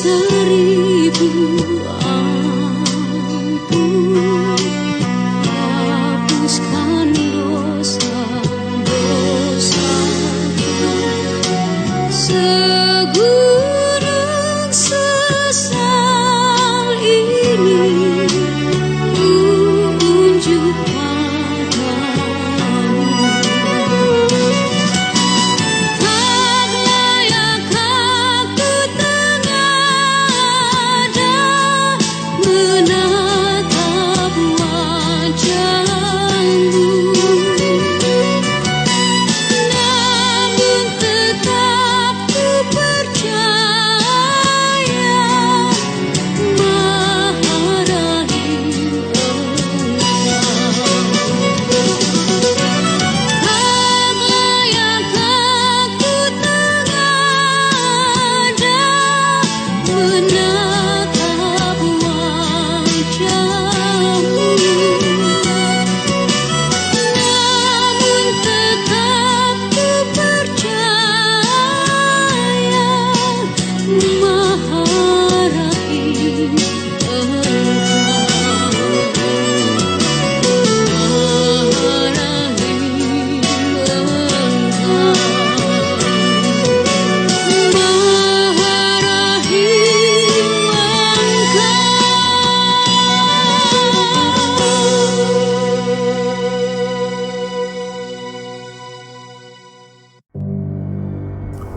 seribu ampun, hapuskan dosa-dosaku. Segunung sesal ini ku unjuk padamu. Tak layak aku tengadah menatap wajahmu, namun tetap ku percaya Maha Rahim Tak layak aku tengadah menatap wajahmu, namun tetap ku percaya Maha Rahim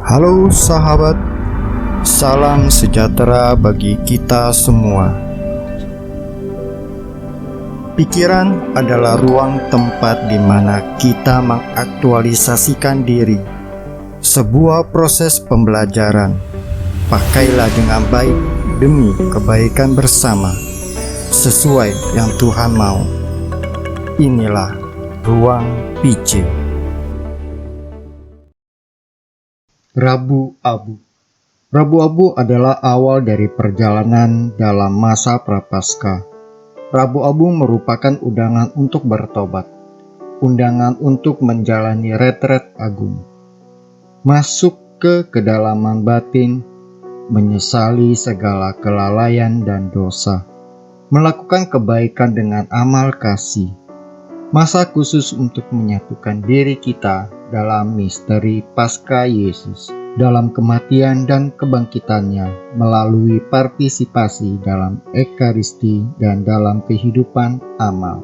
Halo sahabat, salam sejahtera bagi kita semua. Pikiran adalah ruang tempat di mana kita mengaktualisasikan diri. Sebuah proses pembelajaran. Pakailah dengan baik demi kebaikan bersama, sesuai yang Tuhan mau. Inilah Ruang PC. Rabu Abu. Rabu Abu adalah awal dari perjalanan dalam masa Prapaskah. Rabu Abu merupakan undangan untuk bertobat, undangan untuk menjalani retret agung, masuk ke kedalaman batin, menyesali segala kelalaian dan dosa, melakukan kebaikan dengan amal kasih. Masa khusus untuk menyatukan diri kita dalam misteri Paskah Yesus, dalam kematian dan kebangkitannya melalui partisipasi dalam Ekaristi dan dalam kehidupan amal.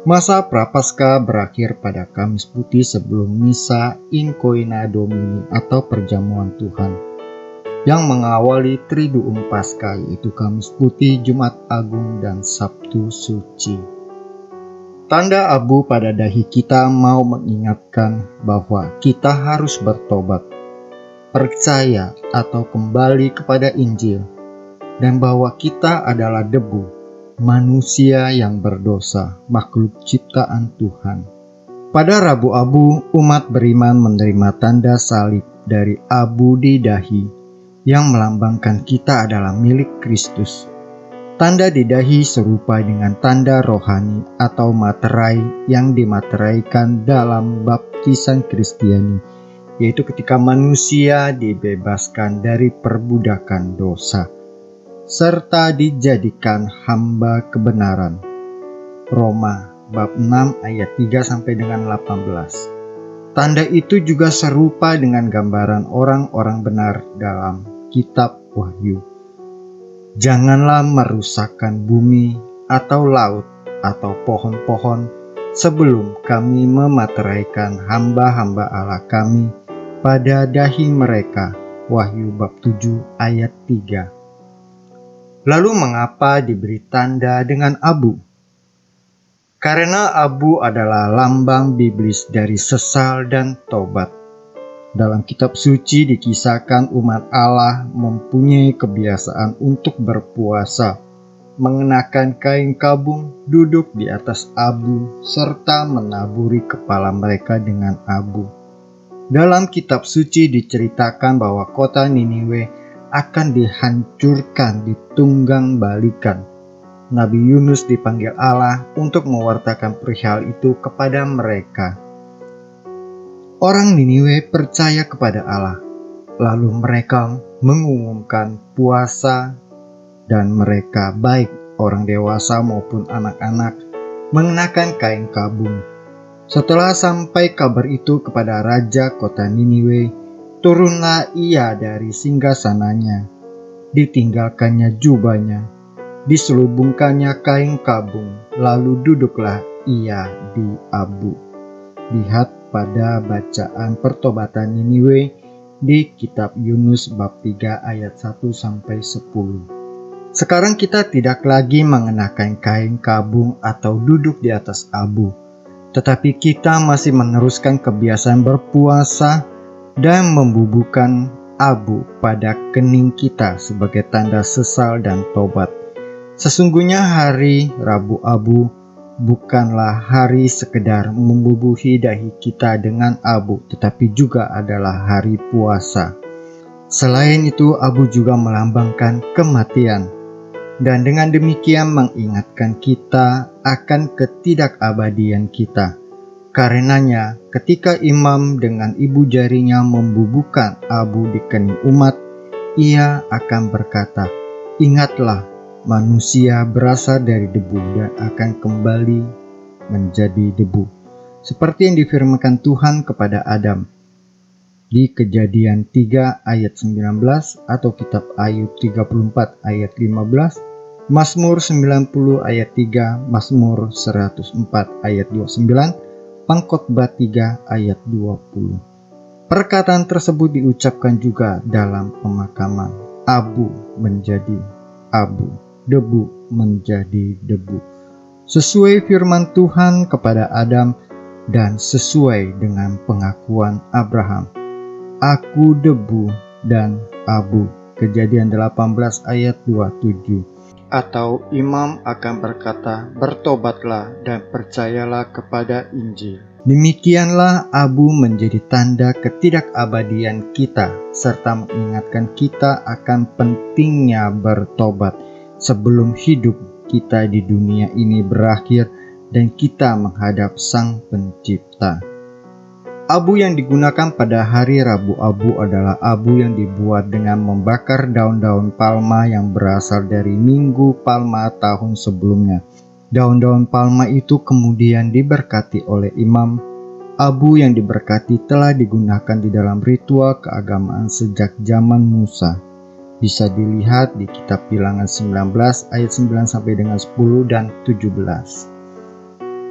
Masa Prapaskah berakhir pada Kamis Putih sebelum Misa In Coena Domini atau Perjamuan Tuhan, yang mengawali Triduum Paskah, yaitu Kamis Putih, Jumat Agung, dan Sabtu Suci. Tanda abu pada dahi kita mau mengingatkan bahwa kita harus bertobat, percaya atau kembali kepada Injil, dan bahwa kita adalah debu, manusia yang berdosa, makhluk ciptaan Tuhan. Pada Rabu Abu, umat beriman menerima tanda salib dari abu di dahi yang melambangkan kita adalah milik Kristus. Tanda di dahi serupa dengan tanda rohani atau materai yang dimateraikan dalam baptisan Kristiani, yaitu ketika manusia dibebaskan dari perbudakan dosa, serta dijadikan hamba kebenaran. Roma bab 6 ayat 3 sampai dengan 18. Tanda itu juga serupa dengan gambaran orang-orang benar dalam kitab Wahyu. Janganlah merusakkan bumi atau laut atau pohon-pohon sebelum kami memateraikan hamba-hamba Allah kami pada dahi mereka. Wahyu bab 7 ayat 3. Lalu mengapa diberi tanda dengan abu? Karena abu adalah lambang biblis dari sesal dan tobat. Dalam kitab suci dikisahkan umat Allah mempunyai kebiasaan untuk berpuasa, mengenakan kain kabung, duduk di atas abu, serta menaburi kepala mereka dengan abu. Dalam kitab suci diceritakan bahwa kota Niniwe akan dihancurkan, ditunggang balikan. Nabi Yunus dipanggil Allah untuk mewartakan perihal itu kepada mereka. Orang Niniwe percaya kepada Allah. Lalu mereka mengumumkan puasa, dan mereka baik orang dewasa maupun anak-anak mengenakan kain kabung. Setelah sampai kabar itu kepada raja kota Niniwe, turunlah ia dari singgasananya, ditinggalkannya jubahnya, diselubungkannya kain kabung, lalu duduklah ia di abu. Lihat pada bacaan pertobatan Niniwe di kitab Yunus bab 3 ayat 1-10. Sekarang kita tidak lagi mengenakan kain kabung atau duduk di atas abu, tetapi kita masih meneruskan kebiasaan berpuasa dan membubuhkan abu pada kening kita sebagai tanda sesal dan tobat. Sesungguhnya hari Rabu Abu bukanlah hari sekedar membubuhi dahi kita dengan abu, tetapi juga adalah hari puasa. Selain itu, abu juga melambangkan kematian, dan dengan demikian mengingatkan kita akan ketidakabadian kita. Karenanya, ketika imam dengan ibu jarinya membubuhkan abu di kening umat, ia akan berkata, "Ingatlah, manusia berasal dari debu dan akan kembali menjadi debu." Seperti yang difirmankan Tuhan kepada Adam di Kejadian 3 ayat 19 atau kitab Ayub 34 ayat 15, Mazmur 90 ayat 3, Mazmur 104 ayat 29, Pangkhotbah 3 ayat 20. Perkataan tersebut diucapkan juga dalam pemakaman. Abu menjadi abu, debu menjadi debu. Sesuai firman Tuhan kepada Adam dan sesuai dengan pengakuan Abraham. Aku debu dan abu. Kejadian 18 ayat 27. Atau imam akan berkata, "Bertobatlah dan percayalah kepada Injil." Demikianlah abu menjadi tanda ketidakabadian kita, serta mengingatkan kita akan pentingnya bertobat sebelum hidup kita di dunia ini berakhir dan kita menghadap Sang Pencipta. Abu yang digunakan pada hari Rabu Abu adalah abu yang dibuat dengan membakar daun-daun palma yang berasal dari Minggu Palma tahun sebelumnya. Daun-daun palma itu kemudian diberkati oleh imam. Abu yang diberkati telah digunakan di dalam ritual keagamaan sejak zaman Musa. Bisa dilihat di kitab Bilangan 19 ayat 9 sampai dengan 10 dan 17.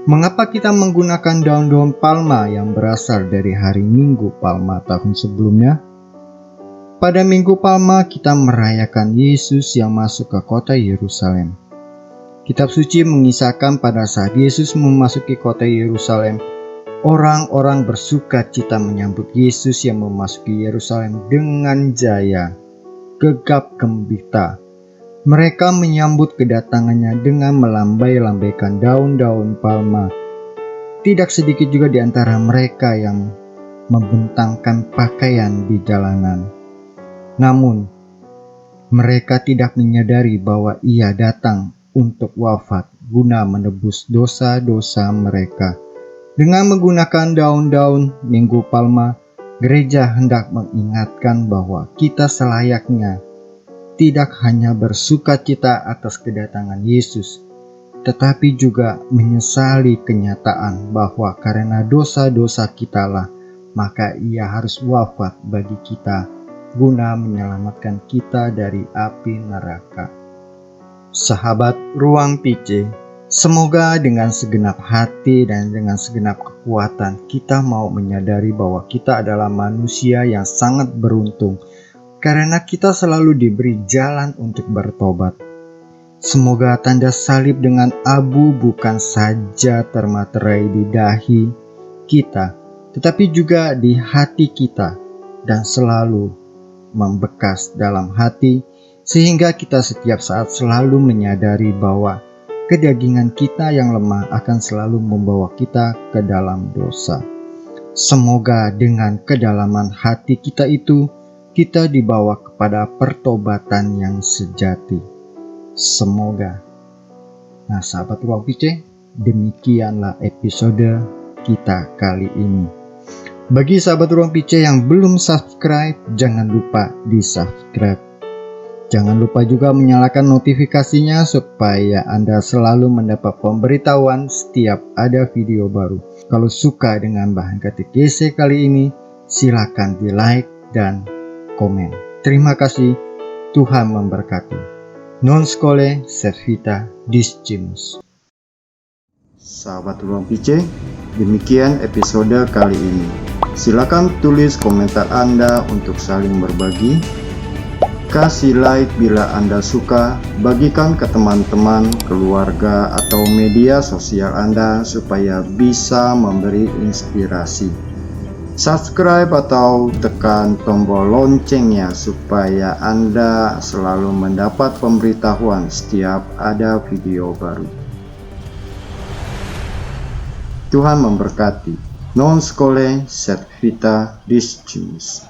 Mengapa kita menggunakan daun-daun palma yang berasal dari hari Minggu Palma tahun sebelumnya? Pada Minggu Palma kita merayakan Yesus yang masuk ke kota Yerusalem. Kitab suci mengisahkan pada saat Yesus memasuki kota Yerusalem, orang-orang bersuka cita menyambut Yesus yang memasuki Yerusalem dengan jaya, gegap gembira. Mereka menyambut kedatangannya dengan melambai-lambaikan daun-daun palma. Tidak sedikit juga di antara mereka yang membentangkan pakaian di jalanan. Namun, mereka tidak menyadari bahwa ia datang untuk wafat guna menebus dosa-dosa mereka. Dengan menggunakan daun-daun Minggu Palma, gereja hendak mengingatkan bahwa kita selayaknya tidak hanya bersuka cita atas kedatangan Yesus, tetapi juga menyesali kenyataan bahwa karena dosa-dosa kitalah, maka ia harus wafat bagi kita, guna menyelamatkan kita dari api neraka. Sahabat Ruang PC, semoga dengan segenap hati dan dengan segenap kekuatan kita mau menyadari bahwa kita adalah manusia yang sangat beruntung, karena kita selalu diberi jalan untuk bertobat. Semoga tanda salib dengan abu bukan saja termaterai di dahi kita, tetapi juga di hati kita dan selalu membekas dalam hati, sehingga kita setiap saat selalu menyadari bahwa kedagingan kita yang lemah akan selalu membawa kita ke dalam dosa. Semoga dengan kedalaman hati kita itu, kita dibawa kepada pertobatan yang sejati. Semoga. Nah, sahabat Ruang PC, demikianlah episode kita kali ini. Bagi sahabat Ruang PC yang belum subscribe, jangan lupa di subscribe. Jangan lupa juga menyalakan notifikasinya supaya Anda selalu mendapat pemberitahuan setiap ada video baru. Kalau suka dengan bahan katekese kali ini, silakan di like dan komen. Terima kasih, Tuhan memberkati. Non scole servita discimus. Sahabat Ruang PC, demikian episode kali ini. Silakan tulis komentar Anda untuk saling berbagi. Kasih like bila Anda suka, bagikan ke teman-teman, keluarga, atau media sosial Anda supaya bisa memberi inspirasi. Subscribe atau tekan tombol loncengnya supaya Anda selalu mendapat pemberitahuan setiap ada video baru. Tuhan memberkati. Non scole servita discimus.